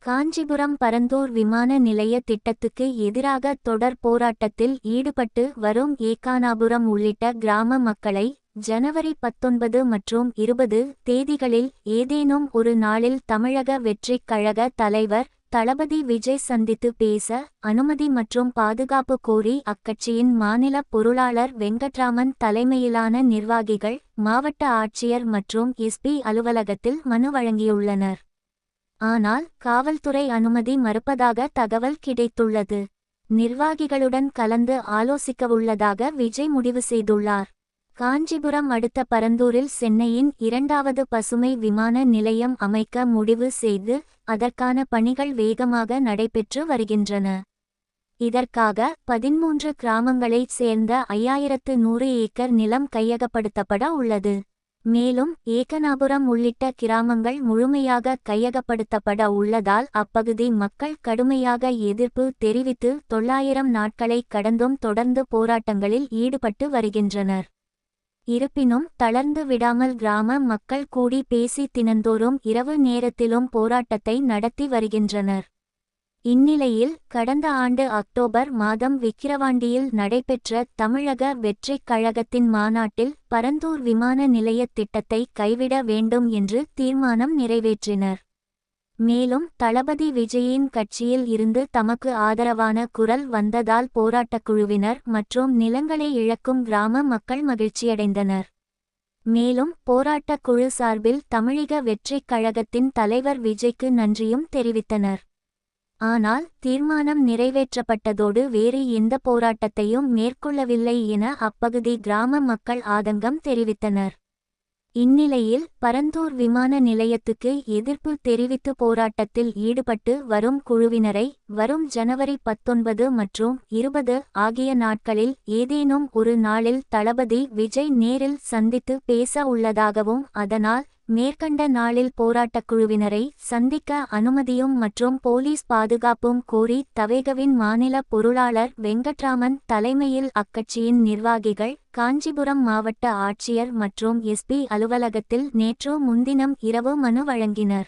காஞ்சிபுரம் பரந்தூர் விமான நிலைய திட்டத்துக்கு எதிராக தொடர் போராட்டத்தில் ஈடுபட்டு வரும் ஏகானாபுரம் உள்ளிட்ட கிராம மக்களை ஜனவரி 19 மற்றும் 20 தேதிகளில் ஏதேனும் ஒரு நாளில் தமிழக வெற்றிக் கழக தலைவர் தளபதி விஜய் சந்தித்து பேச அனுமதி மற்றும் பாதுகாப்பு கோரி அக்கட்சியின் மாநில பொருளாளர் வெங்கட்ராமன் தலைமையிலான நிர்வாகிகள் மாவட்ட ஆட்சியர் மற்றும் எஸ்பி அலுவலகத்தில் மனு வழங்கியுள்ளனர். ஆனால் காவல்துறை அனுமதி மறுப்பதாக தகவல் கிடைத்துள்ளது. நிர்வாகிகளுடன் கலந்து ஆலோசிக்கவுள்ளதாக விஜய் முடிவு செய்துள்ளார். காஞ்சிபுரம் அடுத்த பரந்தூரில் சென்னையின் 2வது பசுமை விமான நிலையம் அமைக்க முடிவு செய்து அதற்கான பணிகள் வேகமாக நடைபெற்று வருகின்றன. இதற்காக 13 கிராமங்களைச் சேர்ந்த 5100 ஏக்கர் நிலம் கையகப்படுத்தப்பட உள்ளது. மேலும் ஏகனாபுரம் உள்ளிட்ட கிராமங்கள் முழுமையாக கையகப்படுத்தப்பட உள்ளதால் அப்பகுதி மக்கள் கடுமையாக எதிர்ப்பு தெரிவித்து 900 நாட்களை கடந்தும் தொடர்ந்து போராட்டங்களில் ஈடுபட்டு வருகின்றனர். இருப்பினும் தளர்ந்து விடாமல் கிராம மக்கள் கூடி பேசி தினந்தோறும் இரவு நேரத்திலும் போராட்டத்தை நடத்தி வருகின்றனர். இந்நிலையில் கடந்த ஆண்டு அக்டோபர் மாதம் விக்கிரவாண்டியில் நடைபெற்ற தமிழக வெற்றிக் கழகத்தின் மாநாட்டில் பரந்தூர் விமான நிலைய திட்டத்தை கைவிட வேண்டும் என்று தீர்மானம் நிறைவேற்றினர். மேலும் தளபதி விஜயின் கட்சியில் இருந்து தமக்கு ஆதரவான குரல் வந்ததால் போராட்டக்குழுவினர் மற்றும் நிலங்களை இழக்கும் கிராம மக்கள் மகிழ்ச்சியடைந்தனர். மேலும் போராட்டக் குழு சார்பில் தமிழக வெற்றிக் கழகத்தின் தலைவர் விஜய்க்கு நன்றியும் தெரிவித்தனர். ஆனால் தீர்மானம் நிறைவேற்றப்பட்டதோடு வேறு எந்த போராட்டத்தையும் மேற்கொள்ளவில்லை என அப்பகுதி கிராம மக்கள் ஆதங்கம் தெரிவித்தனர். இந்நிலையில் பரந்தூர் விமான நிலையத்துக்கு எதிர்ப்பு தெரிவித்து போராட்டத்தில் ஈடுபட்டு வரும் குழுவினரை வரும் ஜனவரி 19 மற்றும் 20 ஆகிய நாட்களில் ஏதேனும் ஒரு நாளில் தளபதி விஜய் நேரில் சந்தித்து பேச உள்ளதாகவும் அதனால் மேற்கண்ட நாளில் போராட்டக்குழுவினரை சந்திக்க அனுமதியும் மற்றும் போலீஸ் பாதுகாப்பும் கோரி தவேகவின் மாநில பொருளாளர் வெங்கட்ராமன் தலைமையில் அக்கட்சியின் நிர்வாகிகள் காஞ்சிபுரம் மாவட்ட ஆட்சியர் மற்றும் எஸ்பி அலுவலகத்தில் நேற்று முன்தினம் இரவு மனு வழங்கினர்.